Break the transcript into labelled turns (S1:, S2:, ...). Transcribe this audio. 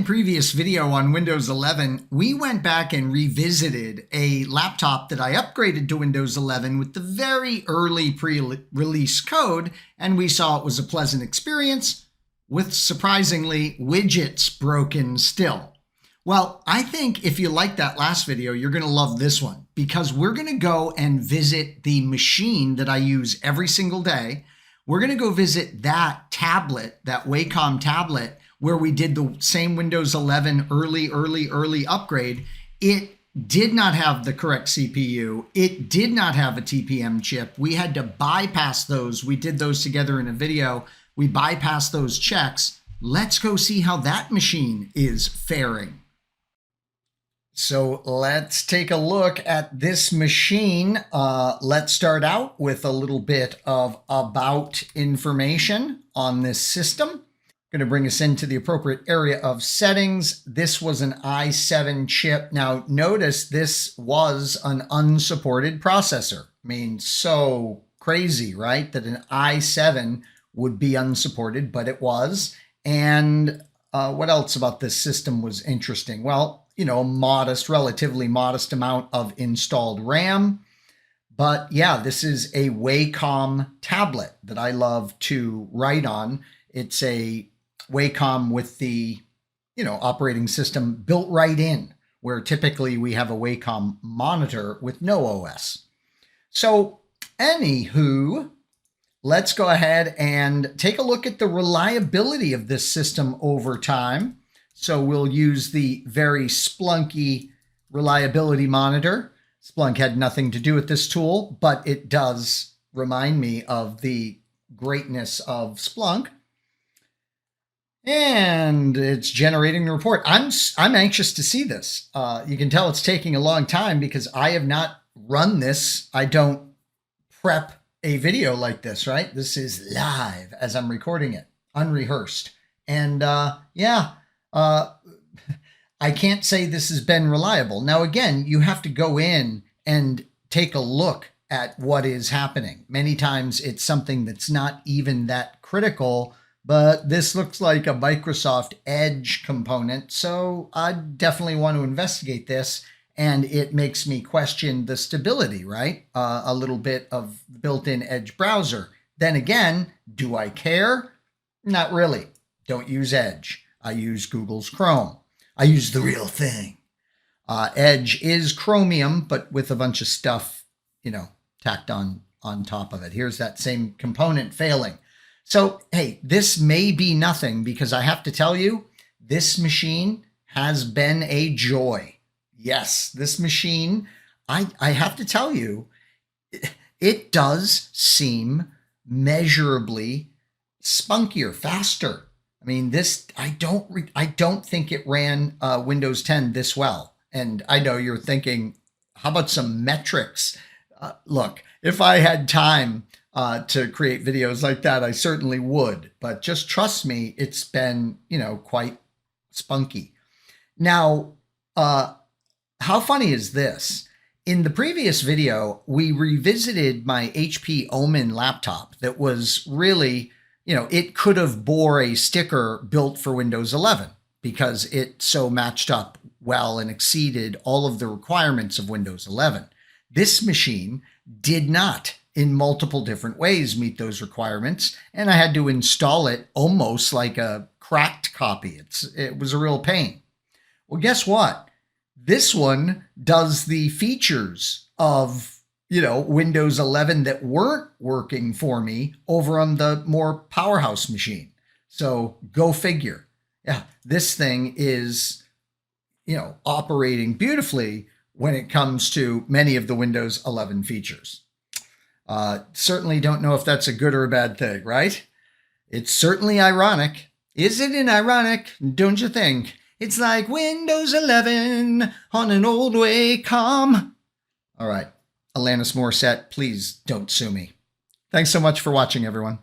S1: previous video on Windows 11, we went back and revisited a laptop that I upgraded to Windows 11 with the very early pre-release code, and we saw it was a pleasant experience with surprisingly widgets broken still. Well, I think if you liked that last video, you're going to love this one because we're going to go and visit the machine that I use every single day. We're going to go visit that tablet, that Wacom tablet, where we did the same Windows 11 early upgrade. It did not have the correct CPU. It did not have a TPM chip. We had to bypass those. We did those together in a video. We bypassed those checks. Let's go see how that machine is faring. So let's take a look at this machine. Let's start out with a little bit of about information on this system. Going to bring us into the appropriate area of settings. This was an i7 chip. Now notice this was an unsupported processor. I mean, so crazy, right? That an i7 would be unsupported, but it was. And what else about this system was interesting? Well, you know, relatively modest amount of installed RAM. But yeah, this is a Wacom tablet that I love to write on. It's a Wacom with the, operating system built right in, where typically we have a Wacom monitor with no OS. So anywho, let's go ahead and take a look at the reliability of this system over time. So we'll use the very Splunky reliability monitor. Splunk had nothing to do with this tool, but it does remind me of the greatness of Splunk. And it's generating the report. I'm anxious to see this. You can tell it's taking a long time because I have not run this. I don't prep a video like this, right? This is live as I'm recording it, unrehearsed. And I can't say this has been reliable. Now, again, you have to go in and take a look at what is happening. Many times it's something that's not even that critical, but this looks like a Microsoft Edge component, so I definitely want to investigate this, and it makes me question the stability, right? A little bit of built-in Edge browser. Then again, do I care? Not really. Don't use Edge. I use Google's Chrome. I use the real thing. Edge is Chromium, but with a bunch of stuff, tacked on top of it. Here's that same component failing. So, hey, this may be nothing because I have to tell you, this machine has been a joy. Yes, this machine, I have to tell you, it does seem measurably spunkier, faster. I mean, I don't think it ran Windows 10 this well. And I know you're thinking, how about some metrics? Look, if I had time to create videos like that, I certainly would. But just trust me, it's been, quite spunky. Now, how funny is this? In the previous video, we revisited my HP Omen laptop that was really, it could have bore a sticker built for Windows 11 because it so matched up well and exceeded all of the requirements of Windows 11. This machine did not, in multiple different ways, meet those requirements, and I had to install it almost like a cracked copy. It was a real pain. Well, guess what? This one does the features of, Windows 11 that weren't working for me over on the more powerhouse machine. So go figure. Yeah, this thing is, operating beautifully when it comes to many of the Windows 11 features. Certainly don't know if that's a good or a bad thing, right? It's certainly ironic. Isn't it ironic? Don't you think? It's like Windows 11 on an old Wacom. All right, Alanis Morissette, please don't sue me. Thanks so much for watching, everyone.